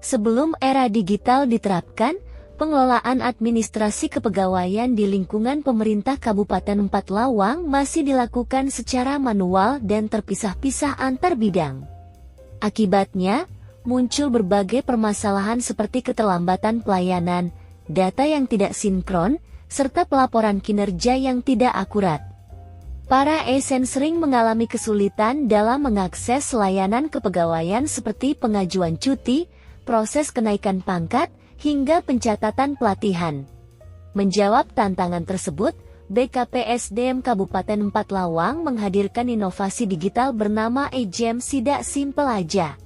Sebelum era digital diterapkan, pengelolaan administrasi kepegawaian di lingkungan pemerintah Kabupaten Empat Lawang masih dilakukan secara manual dan terpisah-pisah antar bidang. Akibatnya, muncul berbagai permasalahan seperti keterlambatan pelayanan, data yang tidak sinkron, serta pelaporan kinerja yang tidak akurat. Para ASN sering mengalami kesulitan dalam mengakses layanan kepegawaian seperti pengajuan cuti, proses kenaikan pangkat, hingga pencatatan pelatihan. Menjawab tantangan tersebut, BKPSDM Kabupaten Empat Lawang menghadirkan inovasi digital bernama AGM Sidak Simpel Aja.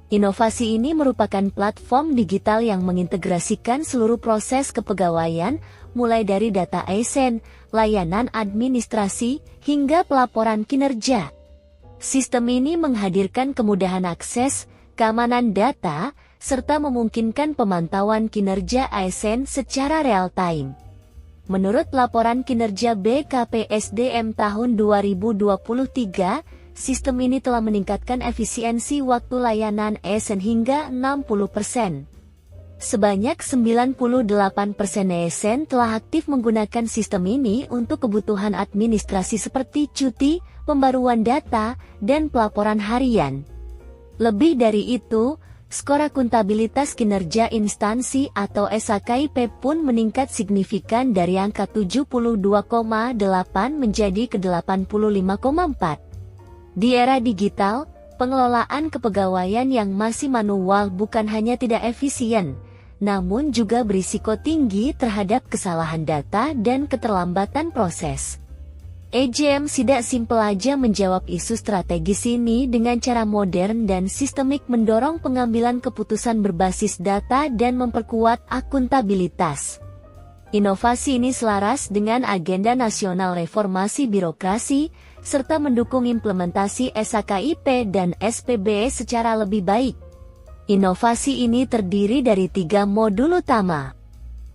Inovasi ini merupakan platform digital yang mengintegrasikan seluruh proses kepegawaian, mulai dari data ASN, layanan administrasi, hingga pelaporan kinerja. Sistem ini menghadirkan kemudahan akses, keamanan data, serta memungkinkan pemantauan kinerja ASN secara real-time. Menurut laporan kinerja BKPSDM tahun 2023, sistem ini telah meningkatkan efisiensi waktu layanan ASN hingga 60%. Sebanyak 98% ASN telah aktif menggunakan sistem ini untuk kebutuhan administrasi seperti cuti, pembaruan data, dan pelaporan harian. Lebih dari itu, skor akuntabilitas kinerja instansi atau SAKIP pun meningkat signifikan dari angka 72,8 menjadi ke 85,4. Di era digital, pengelolaan kepegawaian yang masih manual bukan hanya tidak efisien, namun juga berisiko tinggi terhadap kesalahan data dan keterlambatan proses. AGM Sidak Simpel Aja menjawab isu strategis ini dengan cara modern dan sistemik, mendorong pengambilan keputusan berbasis data dan memperkuat akuntabilitas. Inovasi ini selaras dengan agenda nasional reformasi birokrasi, serta mendukung implementasi SAKIP dan SPB secara lebih baik. Inovasi ini terdiri dari 3 modul utama.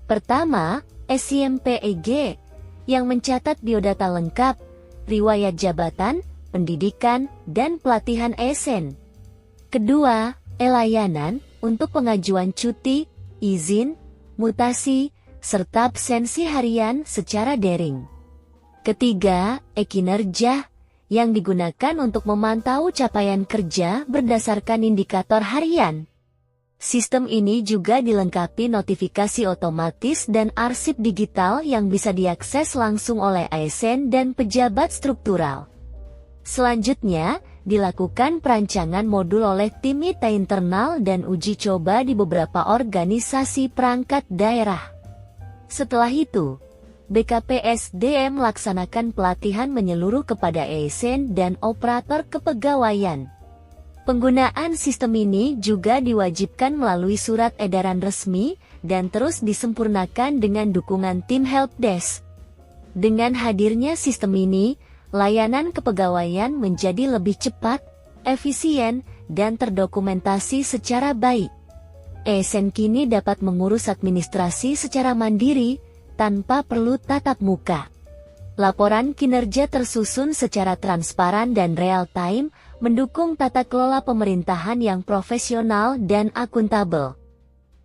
Pertama, SIMPEG, yang mencatat biodata lengkap, riwayat jabatan, pendidikan, dan pelatihan ASN. Kedua, e-layanan, untuk pengajuan cuti, izin, mutasi, serta absensi harian secara daring. Ketiga, e-kinerja, yang digunakan untuk memantau capaian kerja berdasarkan indikator harian. Sistem ini juga dilengkapi notifikasi otomatis dan arsip digital yang bisa diakses langsung oleh ASN dan pejabat struktural. Selanjutnya, dilakukan perancangan modul oleh tim IT internal dan uji coba di beberapa organisasi perangkat daerah. Setelah itu, BKPSDM melaksanakan pelatihan menyeluruh kepada ASN dan operator kepegawaian. Penggunaan sistem ini juga diwajibkan melalui surat edaran resmi dan terus disempurnakan dengan dukungan tim helpdesk. Dengan hadirnya sistem ini, layanan kepegawaian menjadi lebih cepat, efisien, dan terdokumentasi secara baik. ASN kini dapat mengurus administrasi secara mandiri, tanpa perlu tatap muka. Laporan kinerja tersusun secara transparan dan real-time, mendukung tata kelola pemerintahan yang profesional dan akuntabel.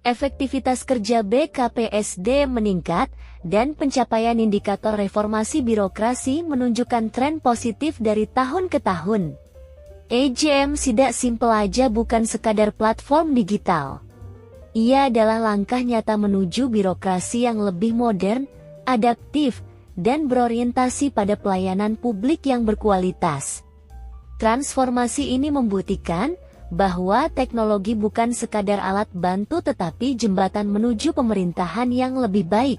Efektivitas kerja BKPSDM meningkat, dan pencapaian indikator reformasi birokrasi menunjukkan tren positif dari tahun ke tahun. AGM Sidak Simpel Aja bukan sekadar platform digital. Ia adalah langkah nyata menuju birokrasi yang lebih modern, adaptif, dan berorientasi pada pelayanan publik yang berkualitas. Transformasi ini membuktikan bahwa teknologi bukan sekadar alat bantu tetapi jembatan menuju pemerintahan yang lebih baik.